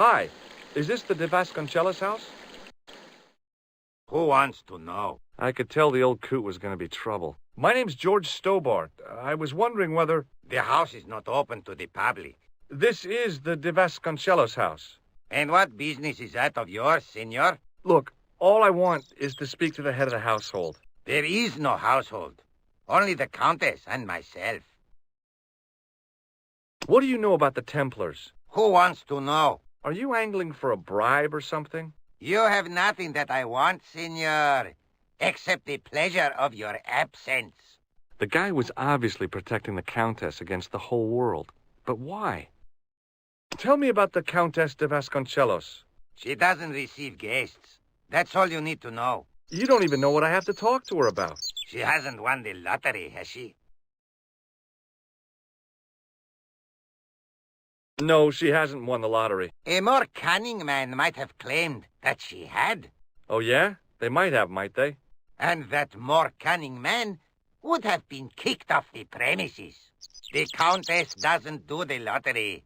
Hi, is this the De Vasconcellos house? Who wants to know? I could tell the old coot was going to be trouble. My name's George Stobbart. I was wondering whether... The house is not open to the public. This is the De Vasconcellos house. And what business is that of yours, senor? Look, all I want is to speak to the head of the household. There is no household. Only the Countess and myself. What do you know about the Templars? Who wants to know? Are you angling for a bribe or something? You have nothing that I want, senor, except the pleasure of your absence. The guy was obviously protecting the Countess against the whole world. But why? Tell me about the Countess de Vasconcellos. She doesn't receive guests. That's all you need to know. You don't even know what I have to talk to her about. She hasn't won the lottery, has she? No, she hasn't won the lottery. A more cunning man might have claimed that she had. Oh, yeah? They might have, might they? And that more cunning man would have been kicked off the premises. The Countess doesn't do the lottery.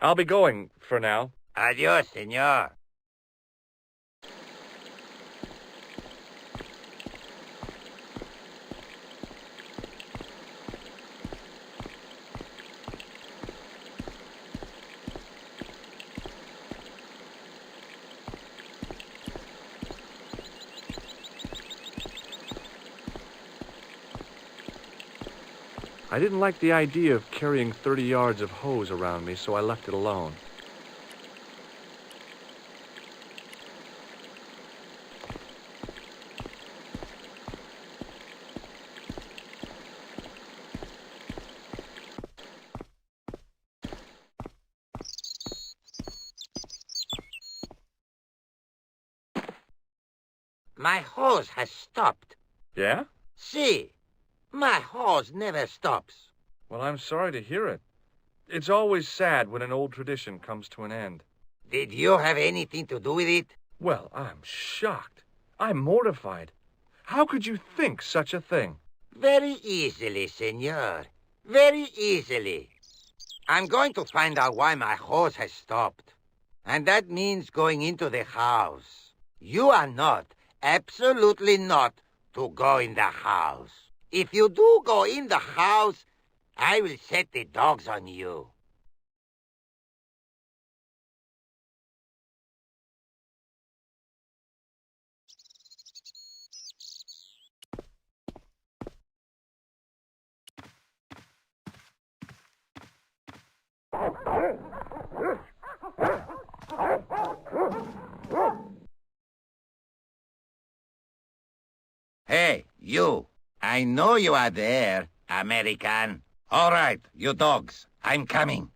I'll be going for now. Adios, senor. I didn't like the idea of carrying 30 yards of hose around me, so I left it alone. My hose has stopped. Yeah? See, my hose never stops. Well, I'm sorry to hear it. It's always sad when an old tradition comes to an end. Did you have anything to do with it? Well, I'm shocked. I'm mortified. How could you think such a thing? Very easily, senor. Very easily. I'm going to find out why my hose has stopped. And that means going into the house. You are not, absolutely not, to go in the house. If you do go in the house, I will set the dogs on you. Hey, you. I know you are there, American. All right, you dogs. I'm coming.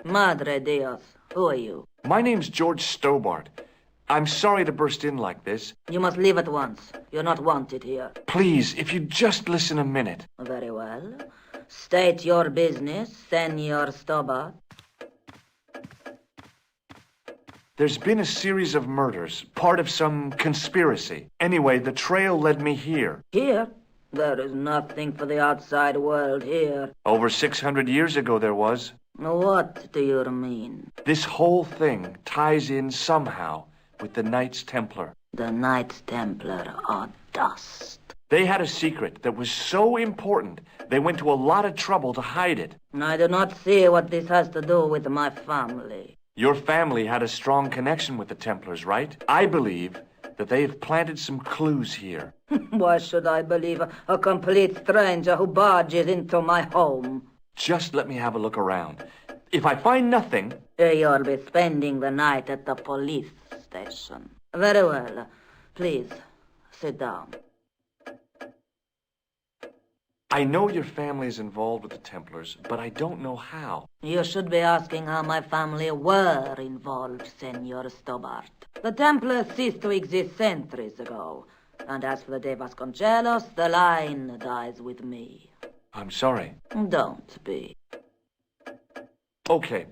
Madre Dios, who are you? My name's George Stobbart. I'm sorry to burst in like this. You must leave at once. You're not wanted here. Please, if you'd just listen a minute. Very well. State your business, Senor Stobbart. There's been a series of murders, part of some conspiracy. Anyway, the trail led me here. Here? There is nothing for the outside world here. Over 600 years ago there was. What do you mean? This whole thing ties in somehow with the Knights Templar. The Knights Templar are dust. They had a secret that was so important, they went to a lot of trouble to hide it. I do not see what this has to do with my family. Your family had a strong connection with the Templars, right? I believe that they have planted some clues here. Why should I believe a complete stranger who barges into my home? Just let me have a look around. If I find nothing... You'll be spending the night at the police station. Very well. Please, sit down. I know your family is involved with the Templars, but I don't know how. You should be asking how my family were involved, Senor Stobbart. The Templars ceased to exist centuries ago. And as for the De Vasconcellos, the line dies with me. I'm sorry. Don't be. Okay,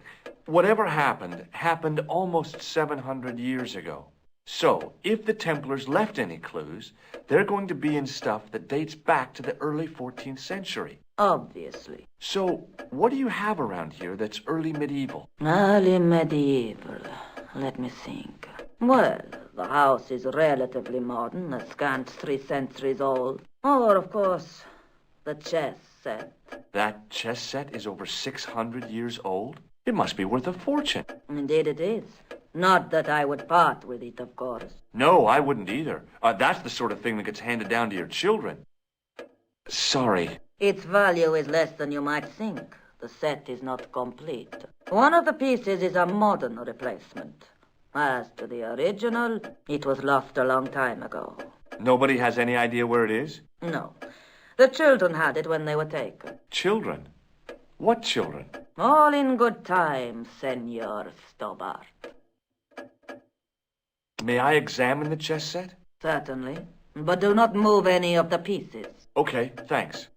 whatever happened almost 700 years ago. So, if the Templars left any clues, they're going to be in stuff that dates back to the early 14th century. Obviously. So, what do you have around here that's early medieval? Early medieval. Let me think. Well, the house is relatively modern, a scant 3 centuries old. Or, of course, the chess set. That chess set is over 600 years old? It must be worth a fortune. Indeed it is. Not that I would part with it, of course. No, I wouldn't either. That's the sort of thing that gets handed down to your children. Sorry. Its value is less than you might think. The set is not complete. One of the pieces is a modern replacement. As to the original, it was lost a long time ago. Nobody has any idea where it is? No. The children had it when they were taken. Children? What children? All in good time, Senor Stobbart. May I examine the chess set? Certainly. But do not move any of the pieces. Okay, thanks.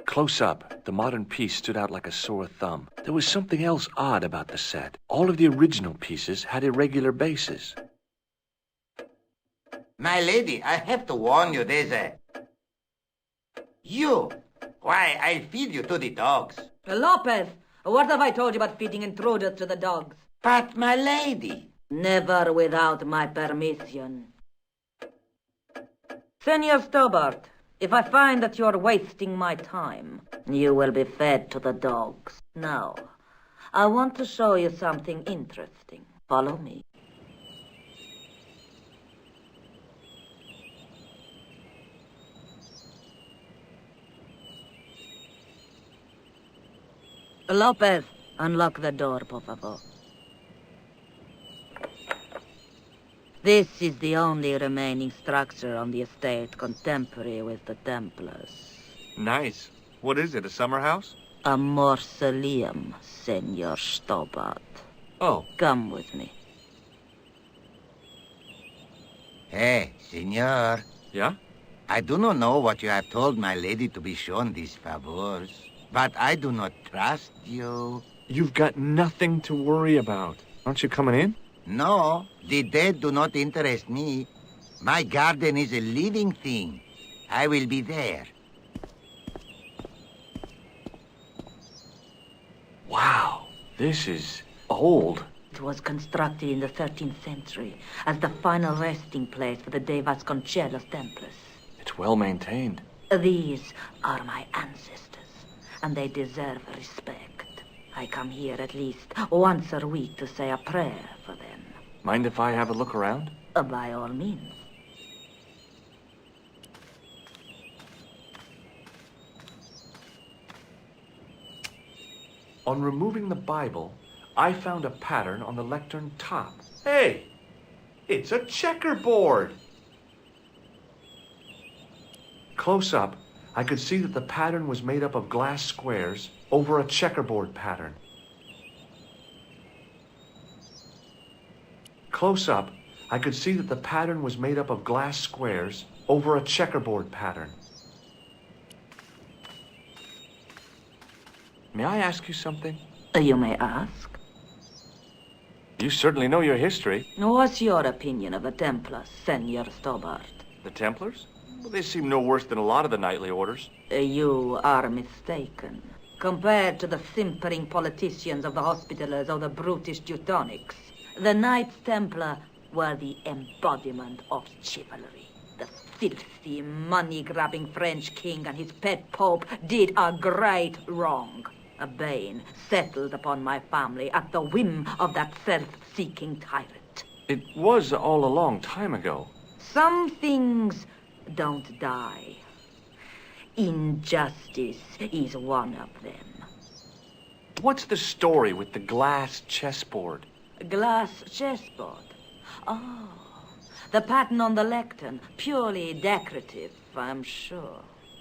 Close up, the modern piece stood out like a sore thumb. There was something else odd about the set. All of the original pieces had irregular bases. My lady, I have to warn you, there's a... You! Why, I'll feed you to the dogs. Lopez, what have I told you about feeding intruders to the dogs? But, my lady... Never without my permission. Senor Stobbart, if I find that you're wasting my time, you will be fed to the dogs. Now, I want to show you something interesting. Follow me. Lopez, unlock the door, por favor. This is the only remaining structure on the estate contemporary with the Templars. Nice. What is it, a summer house? A mausoleum, Senor Stobbart. Oh. Come with me. Hey, senor. Yeah? I do not know what you have told my lady to be shown these favors, but I do not trust you. You've got nothing to worry about. Aren't you coming in? No, the dead do not interest me. My garden is a living thing. I will be there. Wow, this is old. It was constructed in the 13th century as the final resting place for the De Vasconcellos Templars. It's well maintained. These are my ancestors, and they deserve respect. I come here at least once a week to say a prayer for them. Mind if I have a look around? By all means. On removing the Bible, I found a pattern on the lectern top. Hey! It's a checkerboard! Close up, I could see that the pattern was made up of glass squares over a checkerboard pattern. Close up, I could see that the pattern was made up of glass squares over a checkerboard pattern. May I ask you something? You may ask. You certainly know your history. What's your opinion of the Templars, Senor Stobbart? The Templars? Well, they seem no worse than a lot of the knightly orders. You are mistaken. Compared to the simpering politicians of the Hospitallers or the brutish Teutonics, the Knights Templar were the embodiment of chivalry. The filthy, money-grabbing French king and his pet pope did a great wrong. A bane settled upon my family at the whim of that self-seeking tyrant. It was all a long time ago. Some things don't die. Injustice is one of them. What's the story with the glass chessboard? Glass chessboard. Oh, the pattern on the lectern. Purely decorative, I'm sure.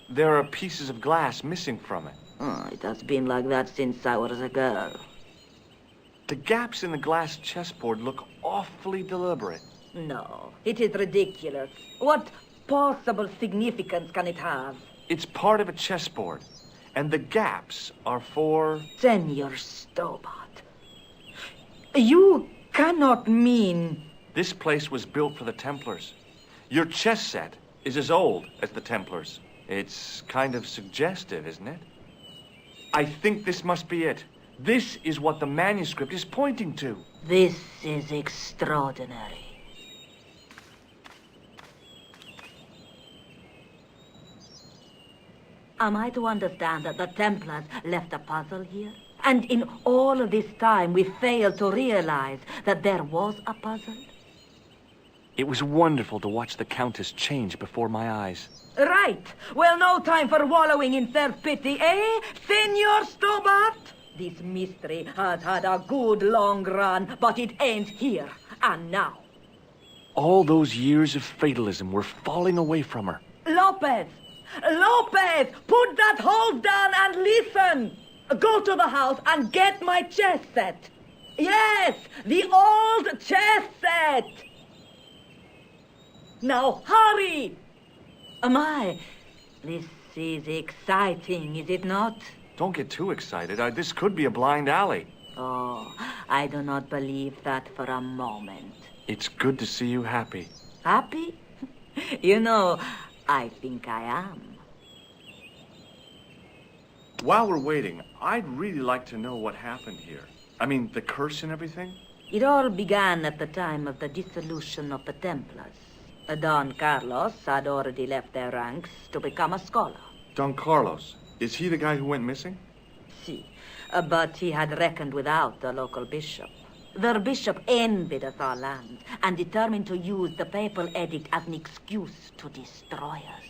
There are pieces of glass missing from it. Oh, it has been like that since I was a girl. The gaps in the glass chessboard look awfully deliberate. No, it is ridiculous. What possible significance can it have? It's part of a chessboard. And the gaps are for... Senor Stobbart, you cannot mean... This place was built for the Templars. Your chess set is as old as the Templars. It's kind of suggestive, isn't it? I think this must be it. This is what the manuscript is pointing to. This is extraordinary. Am I to understand that the Templars left a puzzle here? And in all of this time, we failed to realize that there was a puzzle? It was wonderful to watch the Countess change before my eyes. Right. Well, no time for wallowing in self-pity, eh, Senor Stobbart? This mystery has had a good long run, but it ends here and now. All those years of fatalism were falling away from her. Lopez! Lopez! Put that hose down and listen! Go to the house and get my chess set. Yes, the old chess set! Now, hurry! My, this is exciting, is it not? Don't get too excited. This could be a blind alley. Oh, I do not believe that for a moment. It's good to see you happy. Happy? You know, I think I am. While we're waiting, I'd really like to know what happened here. I mean, the curse and everything. It all began at the time of the dissolution of the Templars. Don Carlos had already left their ranks to become a scholar. Don Carlos, is he the guy who went missing? See, but he had reckoned without the local bishop. The bishop envied us our lands and determined to use the papal edict as an excuse to destroy us.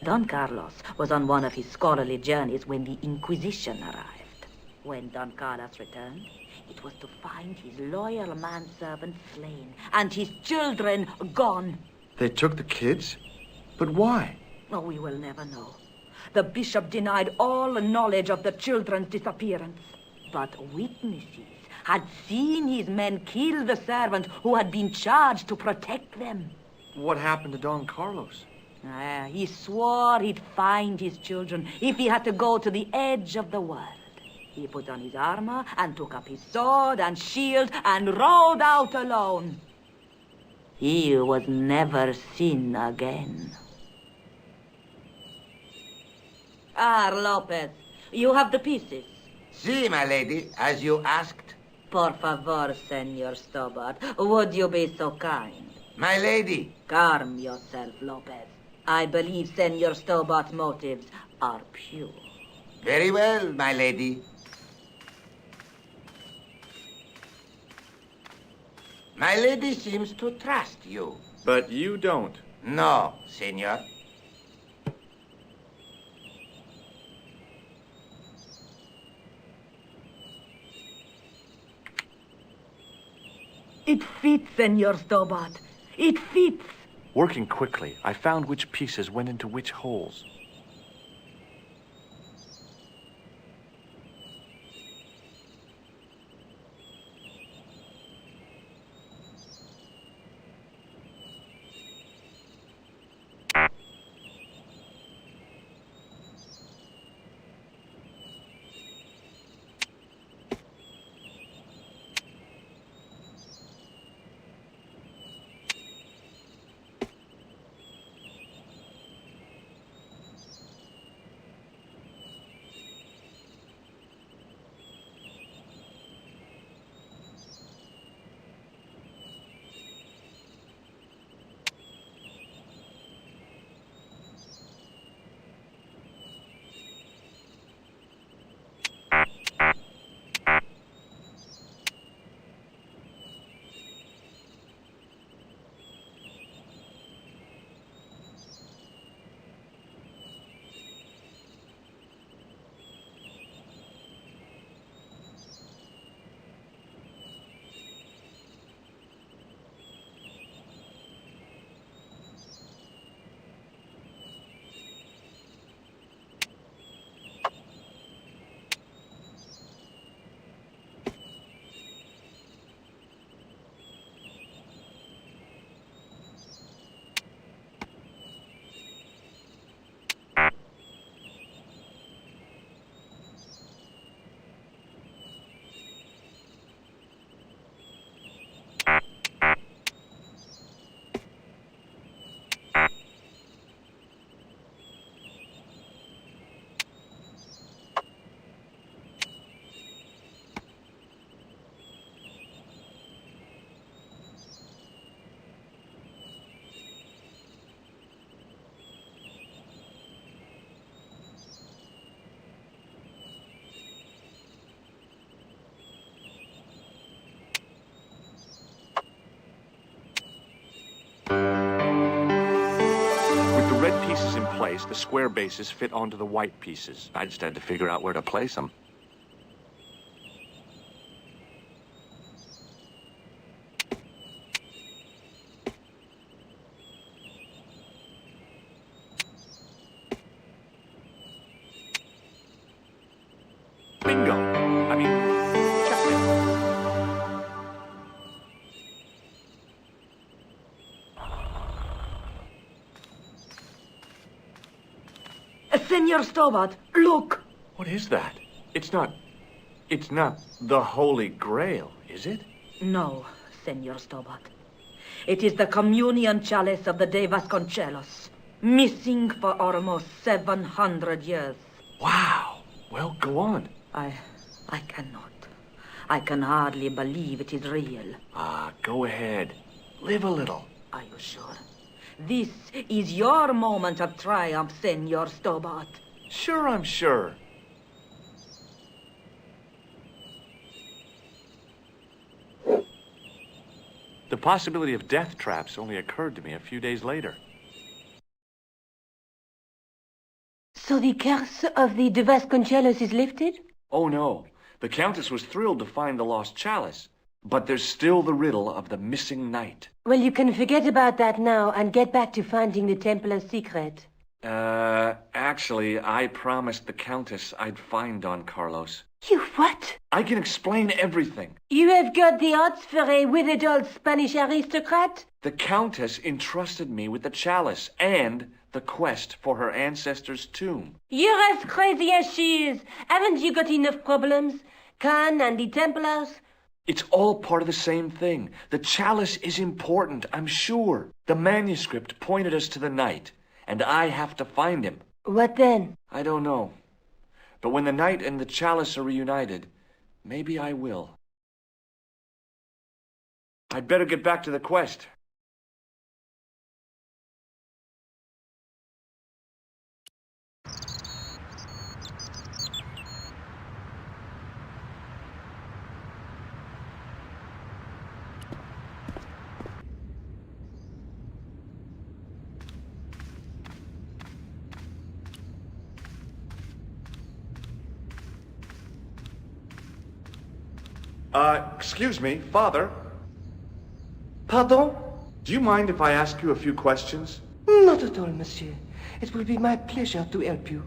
Don Carlos was on one of his scholarly journeys when the Inquisition arrived. When Don Carlos returned, it was to find his loyal manservant slain and his children gone. They took the kids? But why? Oh, we will never know. The bishop denied all knowledge of the children's disappearance. But witnesses had seen his men kill the servant who had been charged to protect them. What happened to Don Carlos? He swore he'd find his children if he had to go to the edge of the world. He put on his armor and took up his sword and shield and rode out alone. He was never seen again. Lopez, you have the pieces. Si, my lady, as you asked. Por favor, Senor Stobbart, would you be so kind? My lady. Calm yourself, Lopez. I believe Senor Stobbart's motives are pure. Very well, my lady. My lady seems to trust you. But you don't. No, senor. It fits, Senor Stobbart. It fits. Working quickly, I found which pieces went into which holes. red pieces in place, the square bases fit onto the white pieces. I just had to figure out where to place them. Bingo! I mean, checkmate. Senor Stobbart, look! What is that? It's not the Holy Grail, is it? No, Senor Stobbart. It is the communion chalice of the De Vasconcelos, missing for almost 700 years. Wow. Well, go on. I cannot. I can hardly believe it is real. Go ahead. Live a little. Are you sure? This is your moment of triumph, Senor Stobbart. Sure, I'm sure. The possibility of death traps only occurred to me a few days later. So the curse of the De Vasconcelos is lifted? Oh, no. The Countess was thrilled to find the lost chalice. But there's still the riddle of the missing knight. Well, you can forget about that now and get back to finding the Templar's secret. Actually, I promised the Countess I'd find Don Carlos. You what? I can explain everything. You have got the odds for a withered old Spanish aristocrat? The Countess entrusted me with the chalice and the quest for her ancestor's tomb. You're as crazy as she is. Haven't you got enough problems? Khan and the Templars? It's all part of the same thing. The chalice is important, I'm sure. The manuscript pointed us to the knight, and I have to find him. What then? I don't know. But when the knight and the chalice are reunited, maybe I will. I'd better get back to the quest. Excuse me, Father. Pardon? Do you mind if I ask you a few questions? Not at all, monsieur. It will be my pleasure to help you.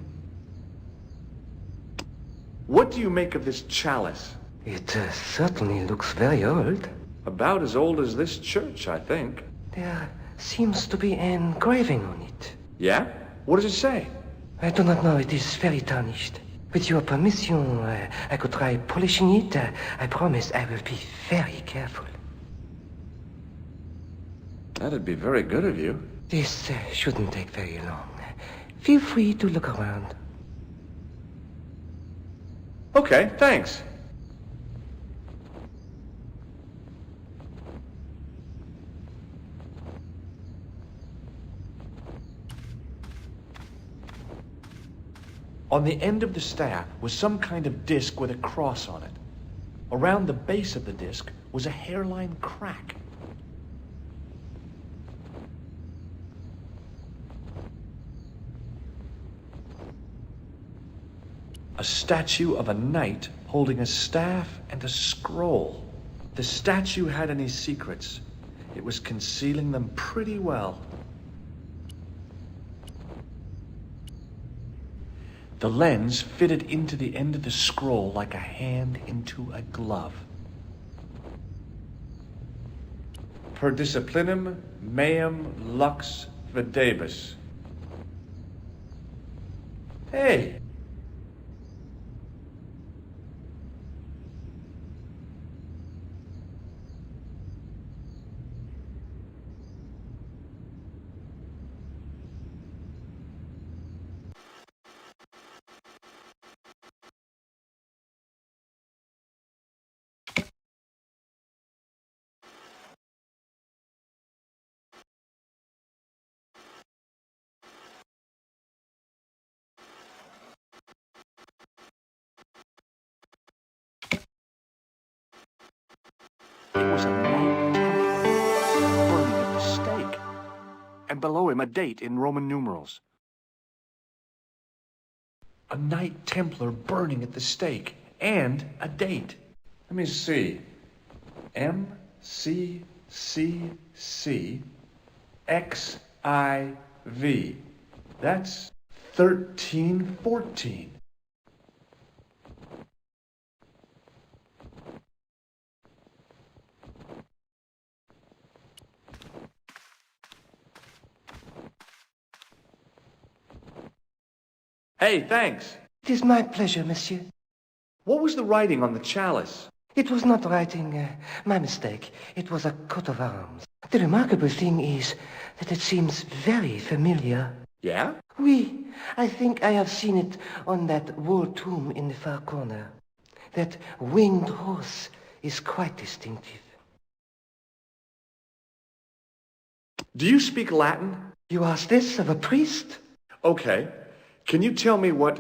What do you make of this chalice? It certainly looks very old. About as old as this church, I think. There seems to be an engraving on it. Yeah? What does it say? I do not know. It is very tarnished. With your permission, I could try polishing it. I promise I will be very careful. That'd be very good of you. This shouldn't take very long. Feel free to look around. Okay, thanks. On the end of the staff was some kind of disc with a cross on it. Around the base of the disc was a hairline crack. A statue of a knight holding a staff and a scroll. The statue had any secrets. It was concealing them pretty well. The lens fitted into the end of the scroll like a hand into a glove. Per disciplinum meum lux videbus. Hey! It was a Knight Templar burning at the stake. And below him a date in Roman numerals. A Knight Templar burning at the stake, and a date. Let me see. MCCCXIV. That's 1314. Hey, thanks. It is my pleasure, monsieur. What was the writing on the chalice? It was not writing, my mistake. It was a coat of arms. The remarkable thing is that it seems very familiar. Yeah? Oui, I think I have seen it on that wall tomb in the far corner. That winged horse is quite distinctive. Do you speak Latin? You ask this of a priest? Okay. Can you tell me what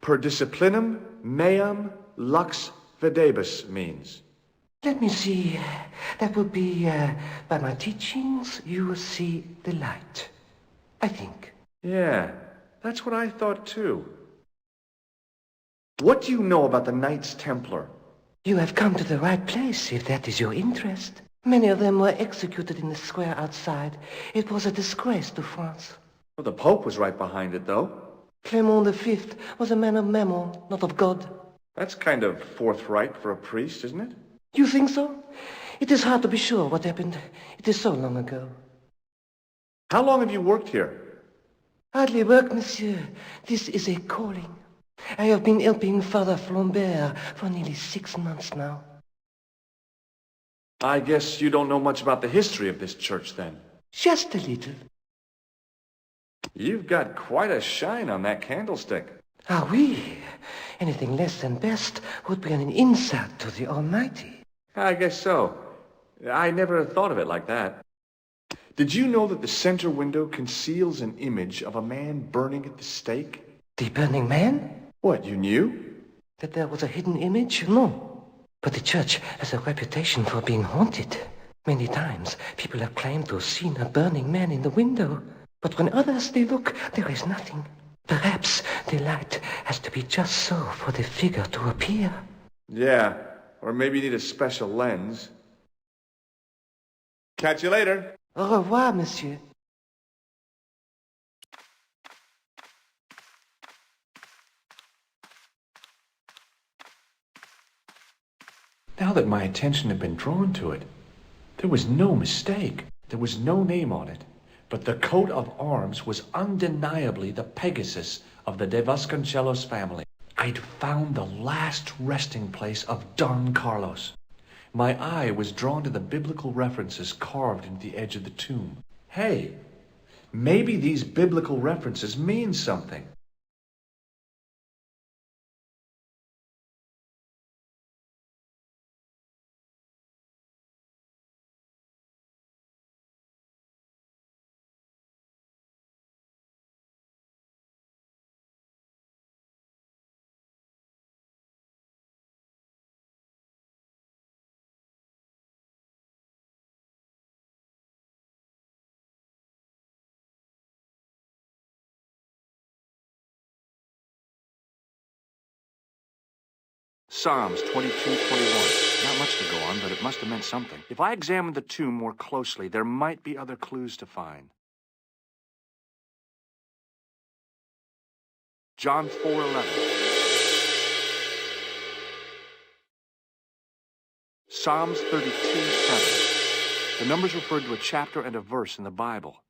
per disciplinum meam lux videbus means? Let me see. That would be, by my teachings, you will see the light. I think. Yeah, that's what I thought too. What do you know about the Knights Templar? You have come to the right place, if that is your interest. Many of them were executed in the square outside. It was a disgrace to France. Well, the Pope was right behind it, though. Clement V was a man of mammon, not of God. That's kind of forthright for a priest, isn't it? You think so? It is hard to be sure what happened. It is so long ago. How long have you worked here? Hardly work, monsieur. This is a calling. I have been helping Father Flambert for nearly 6 months now. I guess you don't know much about the history of this church, then. Just a little. You've got quite a shine on that candlestick. Ah, oui. Anything less than best would be an insult to the Almighty. I guess so. I never thought of it like that. Did you know that the center window conceals an image of a man burning at the stake? The burning man? What, you knew? That there was a hidden image? No. But the church has a reputation for being haunted. Many times people have claimed to have seen a burning man in the window. But when others they look, there is nothing. Perhaps the light has to be just so for the figure to appear. Yeah, or maybe you need a special lens. Catch you later. Au revoir, monsieur. Now that my attention had been drawn to it, there was no mistake. There was no name on it. But the coat of arms was undeniably the Pegasus of the de Vasconcelos family. I'd found the last resting place of Don Carlos. My eye was drawn to the biblical references carved into the edge of the tomb. Hey, maybe these biblical references mean something. Psalms 22:21. Not much to go on, but it must have meant something. If I examined the tomb more closely, there might be other clues to find. John 4:11. Psalms 32:7. The numbers referred to a chapter and a verse in the Bible.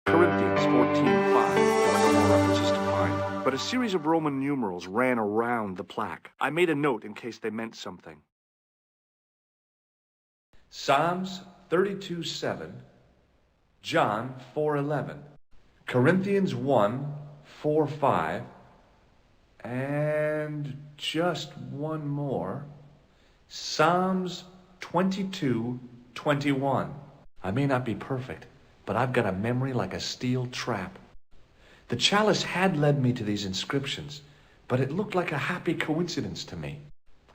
Corinthians 14:5. There were no more references to find. But a series of Roman numerals ran around the plaque. I made a note in case they meant something. Psalms 32:7, John 4:11, Corinthians 1:4-5, and just one more, Psalms 22:21. I may not be perfect, but I've got a memory like a steel trap. The chalice had led me to these inscriptions, but it looked like a happy coincidence to me.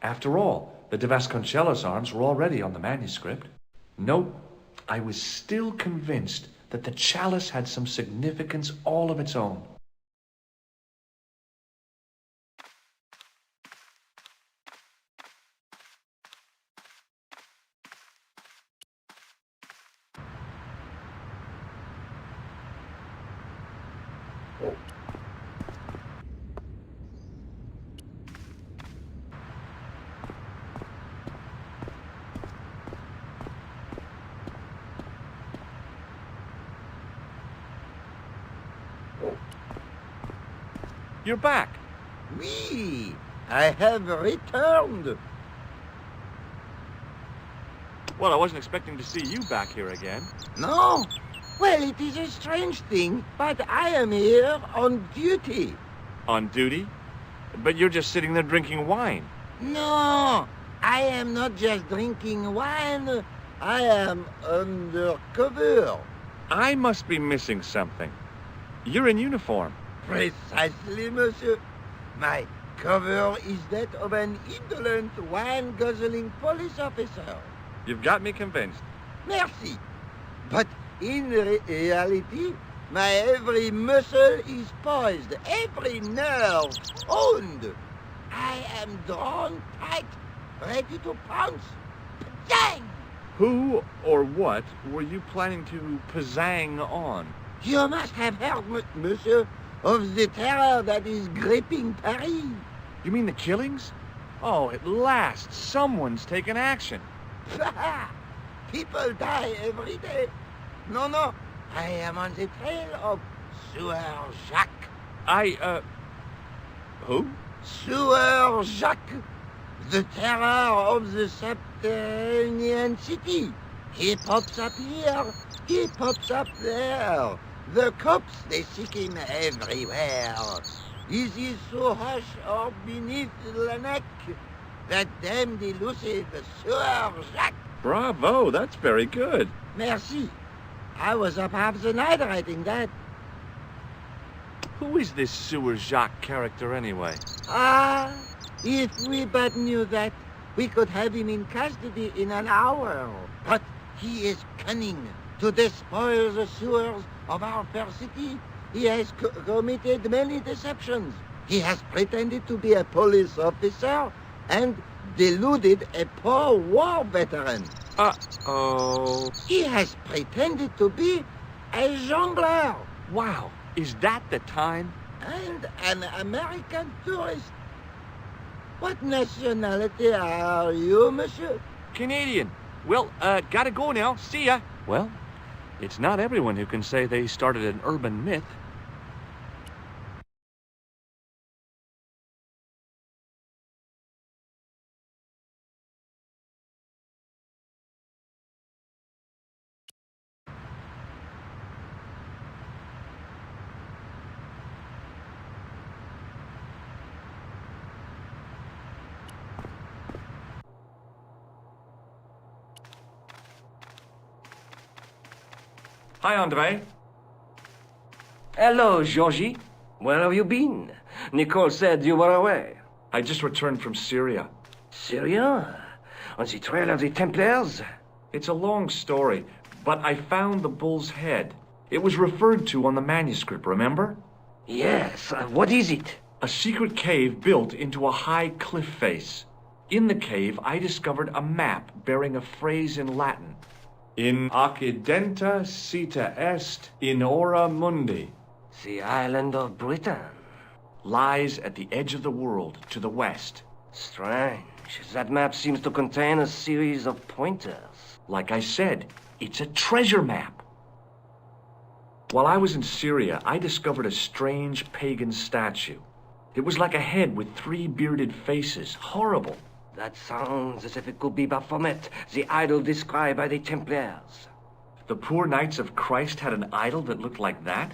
After all, the de Vasconcelos arms were already on the manuscript. Nope, I was still convinced that the chalice had some significance all of its own. You're back. Oui, I have returned. Well, I wasn't expecting to see you back here again. No? Well, it is a strange thing, but I am here on duty. On duty? But you're just sitting there drinking wine. No, I am not just drinking wine. I am undercover. I must be missing something. You're in uniform. Precisely, monsieur. My cover is that of an indolent, wine-guzzling police officer. You've got me convinced. Merci. But in reality, my every muscle is poised, every nerve owned. I am drawn tight, ready to pounce. Bang! Who or what were you planning to pizzang on? You must have heard, monsieur, of the terror that is gripping Paris. You mean the killings? Oh, at last, someone's taken action. People die every day. No, I am on the trail of Sewer Jacques. Who? Sewer Jacques, the terror of the subterranean city. He pops up here, he pops up there. The cops, they seek him everywhere. Is he so hush or beneath the neck? That damned elusive Sewer Jacques. Bravo, that's very good. Merci. I was up half the night writing that. Who is this Sewer Jacques character anyway? Ah, if we but knew that, we could have him in custody in an hour. But he is cunning to despoil the sewers of our fair city. He has committed many deceptions. He has pretended to be a police officer and deluded a poor war veteran. Uh-oh. He has pretended to be a jongleur. Wow, is that the time? And an American tourist. What nationality are you, monsieur? Canadian. Well, gotta go now. See ya. Well, it's not everyone who can say they started an urban myth. Hi, Andre. Hello, Georgie. Where have you been? Nicole said you were away. I just returned from Syria. Syria? On the trail of the Templars? It's a long story, but I found the bull's head. It was referred to on the manuscript, remember? Yes. What is it? A secret cave built into a high cliff face. In the cave, I discovered a map bearing a phrase in Latin. In occidenta cita est in ora mundi. The island of Britain. Lies at the edge of the world, to the west. Strange. That map seems to contain a series of pointers. Like I said, it's a treasure map. While I was in Syria, I discovered a strange pagan statue. It was like a head with 3 bearded faces. Horrible. That sounds as if it could be Baphomet, the idol described by the Templars. The poor Knights of Christ had an idol that looked like that?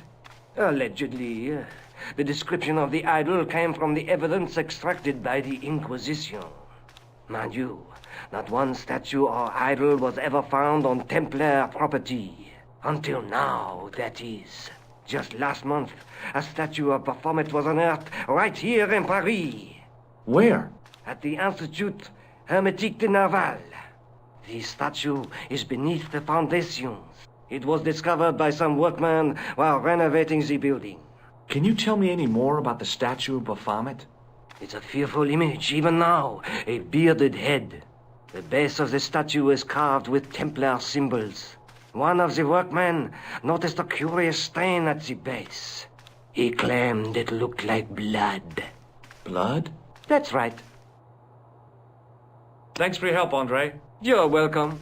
Allegedly. The description of the idol came from the evidence extracted by the Inquisition. Mind you, not one statue or idol was ever found on Templar property. Until now, that is. Just last month, a statue of Baphomet was unearthed right here in Paris. Where? At the Institut Hermétique de Naval. The statue is beneath the foundations. It was discovered by some workmen while renovating the building. Can you tell me any more about the statue of Baphomet? It's a fearful image, even now. A bearded head. The base of the statue is carved with Templar symbols. One of the workmen noticed a curious stain at the base. He claimed it looked like blood. Blood? That's right. Thanks for your help, Andre. You're welcome.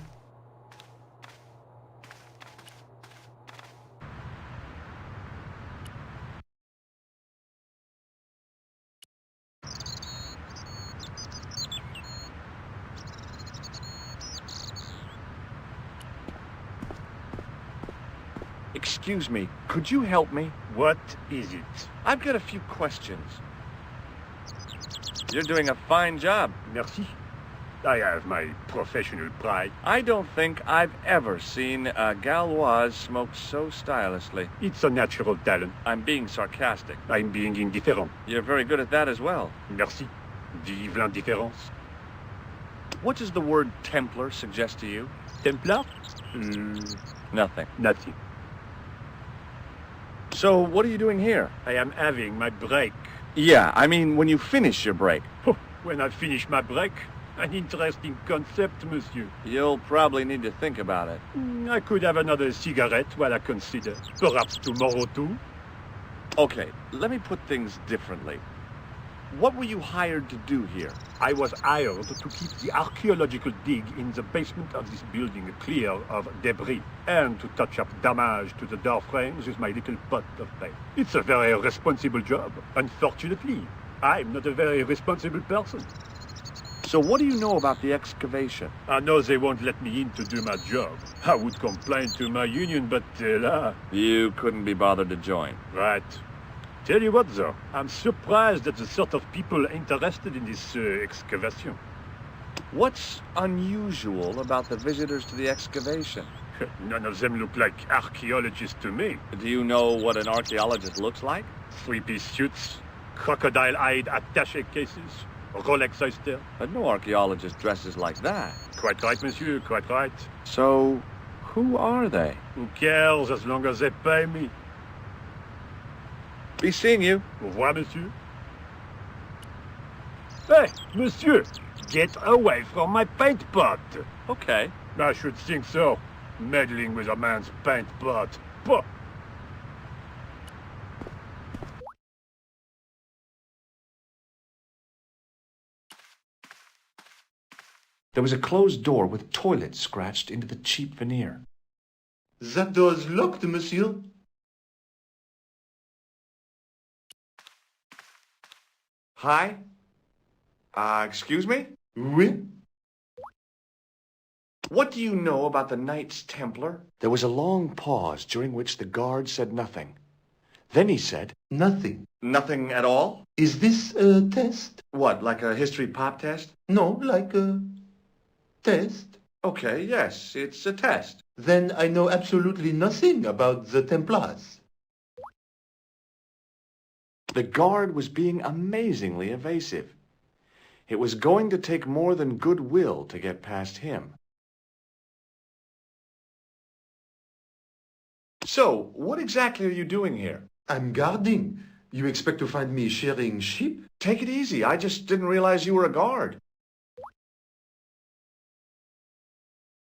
Excuse me, could you help me? What is it? I've got a few questions. You're doing a fine job. Merci. I have my professional pride. I don't think I've ever seen a Gauloise smoke so stylishly. It's a natural talent. I'm being sarcastic. I'm being indifferent. You're very good at that as well. Merci. Vive l'indifférence. What does the word Templar suggest to you? Templar? Nothing. Nothing. So, what are you doing here? I am having my break. Yeah, I mean, when you finish your break. When I finish my break, an interesting concept, monsieur. You'll probably need to think about it. I could have another cigarette while I consider. Perhaps tomorrow too. Okay, let me put things differently. What were you hired to do here? I was hired to keep the archaeological dig in the basement of this building clear of debris and to touch up damage to the door frames with my little pot of paint. It's a very responsible job. Unfortunately, I'm not a very responsible person. So what do you know about the excavation? I know they won't let me in to do my job. I would complain to my union, but You couldn't be bothered to join. Right. Tell you what, though, I'm surprised at the sort of people interested in this excavation. What's unusual about the visitors to the excavation? None of them look like archaeologists to me. Do you know what an archaeologist looks like? Three-piece suits, crocodile-eyed attaché cases, Rolex oyster. But no archaeologist dresses like that. Quite right, monsieur, quite right. So, who are they? Who cares as long as they pay me? Be seeing you. Au revoir, monsieur. Hey, monsieur! Get away from my paint pot! Okay. I should think so. Meddling with a man's paint pot. Pah! There was a closed door with toilet scratched into the cheap veneer. That door's locked, monsieur. Hi? Excuse me? Oui? What do you know about the Knights Templar? There was a long pause during which the guard said nothing. Then he said, Nothing. Nothing at all? Is this a test? What, like a history pop test? No, like a test. Okay, yes, it's a test. Then I know absolutely nothing about the Templars. The guard was being amazingly evasive. It was going to take more than goodwill to get past him. So, what exactly are you doing here? I'm guarding. You expect to find me shearing sheep? Take it easy. I just didn't realize you were a guard.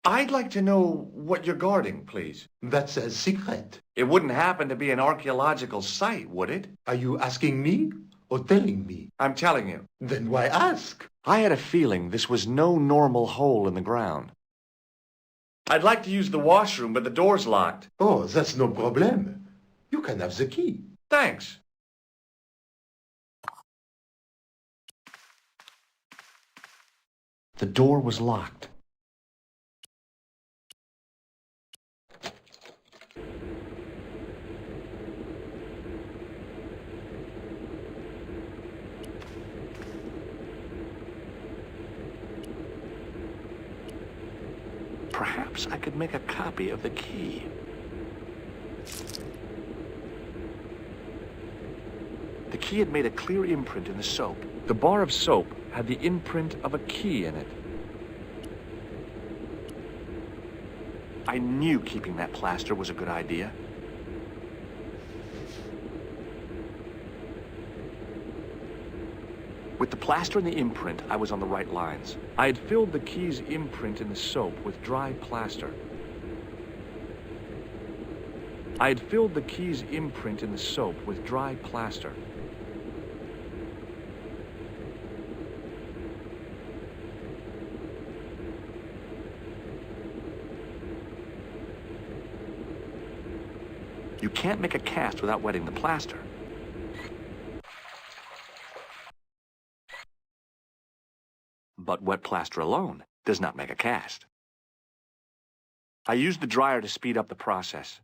I'd like to know what you're guarding, please. That's a secret. It wouldn't happen to be an archaeological site, would it? Are you asking me or telling me? I'm telling you. Then why ask? I had a feeling this was no normal hole in the ground. I'd like to use the washroom, but the door's locked. Oh, that's no problem. You can have the key. Thanks. The door was locked. Perhaps I could make a copy of the key. The key had made a clear imprint in the soap. The bar of soap had the imprint of a key in it. I knew keeping that plaster was a good idea. With the plaster and the imprint, I was on the right lines. I had filled the key's imprint in the soap with dry plaster. I had filled the key's imprint in the soap with dry plaster. You can't make a cast without wetting the plaster. But wet plaster alone does not make a cast. I used the dryer to speed up the process.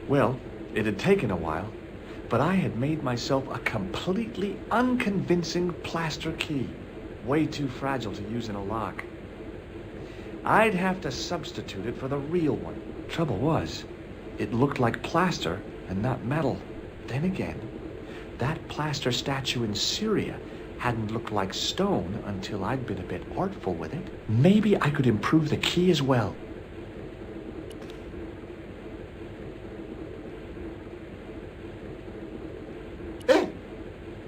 Well, it had taken a while, but I had made myself a completely unconvincing plaster key. Way too fragile to use in a lock. I'd have to substitute it for the real one. Trouble was, it looked like plaster and not metal. Then again, that plaster statue in Syria hadn't looked like stone until I'd been a bit artful with it. Maybe I could improve the key as well. Hey,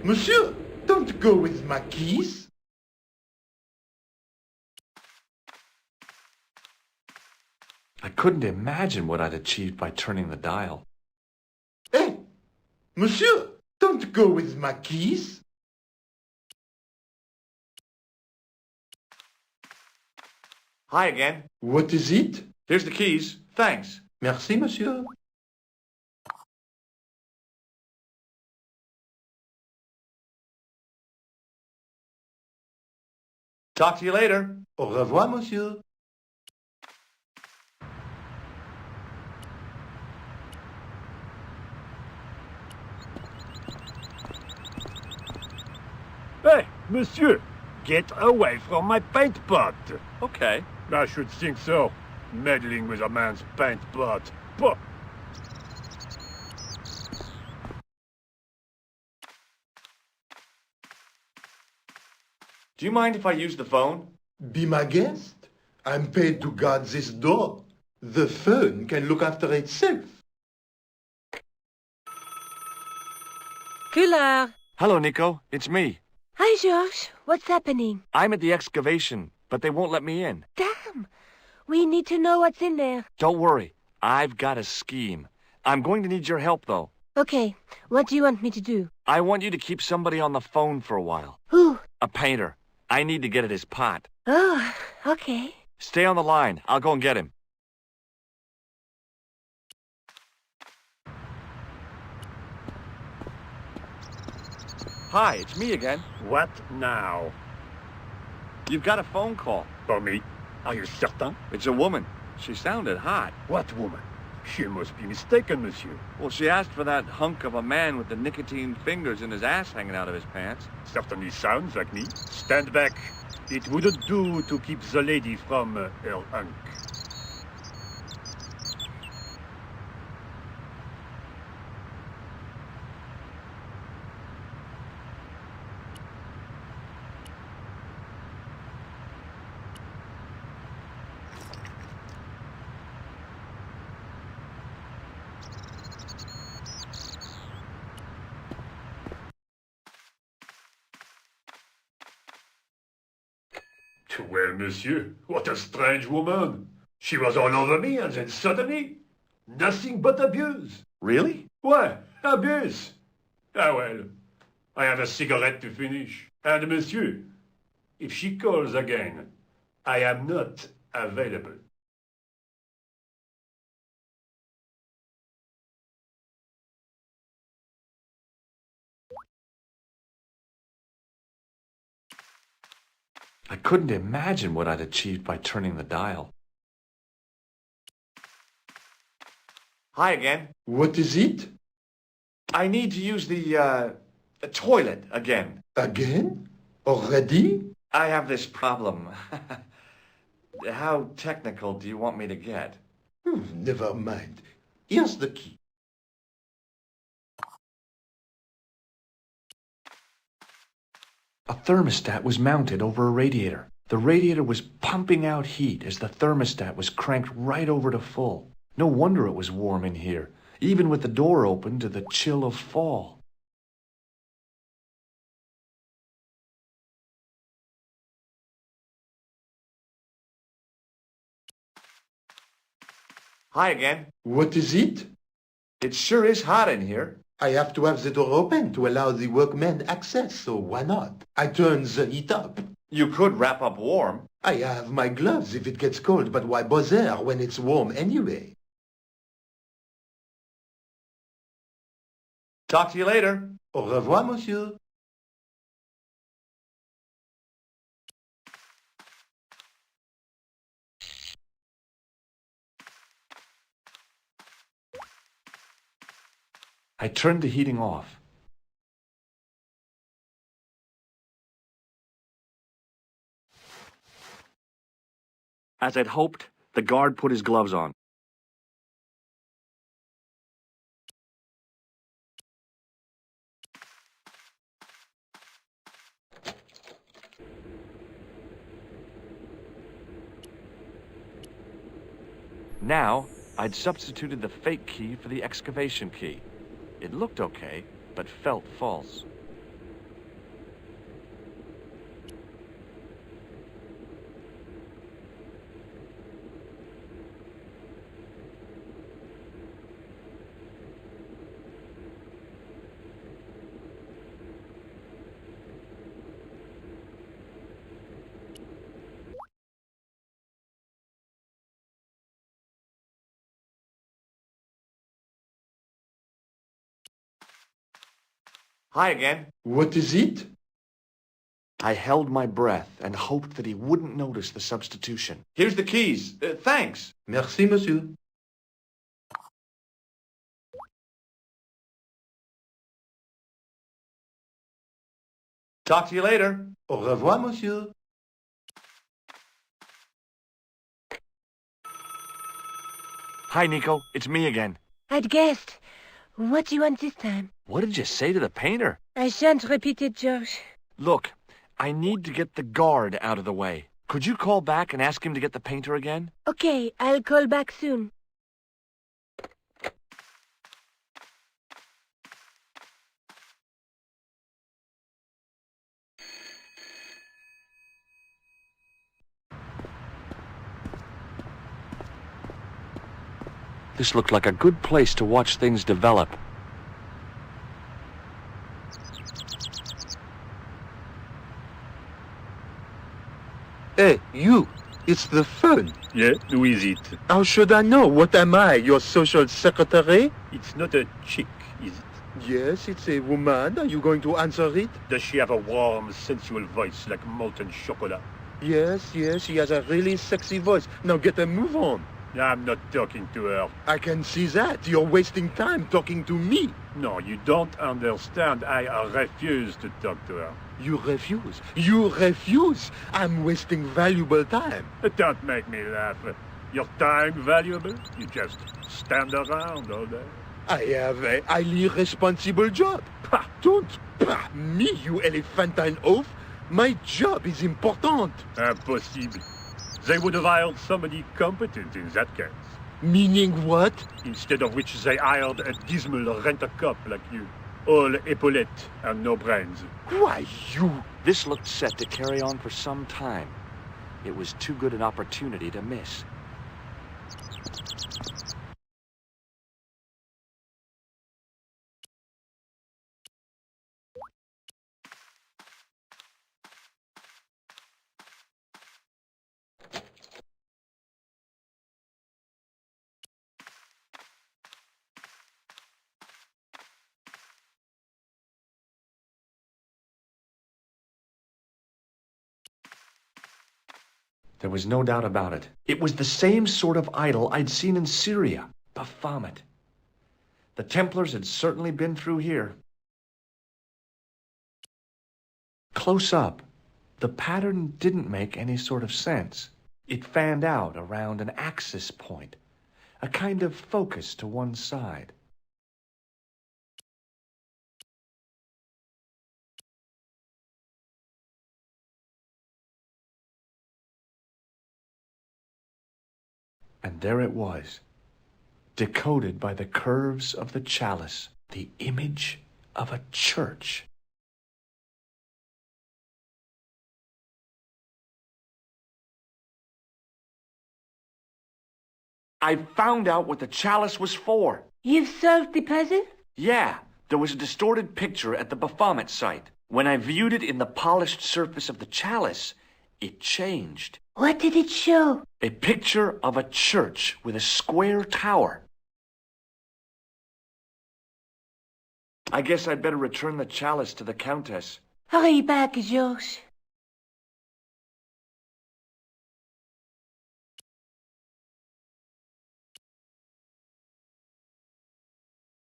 monsieur, don't go with my keys. I couldn't imagine what I'd achieved by turning the dial. Hey, monsieur, don't go with my keys. Hi again. What is it? Here's the keys. Thanks. Merci, monsieur. Talk to you later. Au revoir, monsieur. Hey, monsieur, get away from my paint pot. Okay. I should think so. Meddling with a man's paint pot. Pah. Do you mind if I use the phone? Be my guest. I'm paid to guard this door. The phone can look after itself. Collard. Hello, Nico. It's me. Hi, George. What's happening? I'm at the excavation, but they won't let me in. Damn. We need to know what's in there. Don't worry. I've got a scheme. I'm going to need your help, though. Okay. What do you want me to do? I want you to keep somebody on the phone for a while. Who? A painter. I need to get at his pot. Oh, okay. Stay on the line. I'll go and get him. Hi, it's me again. What now? You've got a phone call. For me? Are you certain? It's a woman. She sounded hot. What woman? She must be mistaken, monsieur. Well, she asked for that hunk of a man with the nicotine fingers and his ass hanging out of his pants. Certainly sounds like me. Stand back. It wouldn't do to keep the lady from her hunk. Well, monsieur, what a strange woman. She was all over me, and then suddenly, nothing but abuse. Really? Why, abuse? Ah, well, I have a cigarette to finish. And monsieur, if she calls again, I am not available. I couldn't imagine what I'd achieved by turning the dial. Hi again. What is it? I need to use the toilet again. Again? Already? I have this problem. How technical do you want me to get? Never mind. Here's the key. A thermostat was mounted over a radiator. The radiator was pumping out heat as the thermostat was cranked right over to full. No wonder it was warm in here, even with the door open to the chill of fall. Hi again. What is it? It sure is hot in here. I have to have the door open to allow the workmen access, so why not? I turn the heat up. You could wrap up warm. I have my gloves if it gets cold, but why bother when it's warm anyway? Talk to you later. Au revoir, monsieur. I turned the heating off. As I'd hoped, the guard put his gloves on. Now, I'd substituted the fake key for the excavation key. It looked okay, but felt false. Hi again. What is it? I held my breath and hoped that he wouldn't notice the substitution. Here's the keys. Thanks. Merci, monsieur. Talk to you later. Au revoir, monsieur. Hi, Nico. It's me again. I'd guessed. What do you want this time? What did you say to the painter? I shan't repeat it, George. Look, I need to get the guard out of the way. Could you call back and ask him to get the painter again? Okay, I'll call back soon. This looked like a good place to watch things develop. Hey, you! It's the phone. Yeah, who is it? How should I know? What am I, your social secretary? It's not a chick, is it? Yes, it's a woman. Are you going to answer it? Does she have a warm, sensual voice like molten chocolate? Yes, she has a really sexy voice. Now get a move on. I'm not talking to her. I can see that. You're wasting time talking to me. No, you don't understand. I refuse to talk to her. You refuse. You refuse. I'm wasting valuable time. Don't make me laugh. Your time valuable? You just stand around all day. I have a highly responsible job. Pah, don't pah me, you elephantine oaf. My job is important. Impossible. They would have hired somebody competent in that case. Meaning what? Instead of which they hired a dismal rent-a-cop like you. All epaulettes and no brains. Why, you... This looked set to carry on for some time. It was too good an opportunity to miss. There was no doubt about it. It was the same sort of idol I'd seen in Syria, Baphomet. The Templars had certainly been through here. Close up, the pattern didn't make any sort of sense. It fanned out around an axis point, a kind of focus to one side. And there it was, decoded by the curves of the chalice, the image of a church. I found out what the chalice was for. You've solved the puzzle? Yeah, there was a distorted picture at the Baphomet site. When I viewed it in the polished surface of the chalice, it changed. What did it show? A picture of a church with a square tower. I guess I'd better return the chalice to the Countess. Hurry back, George.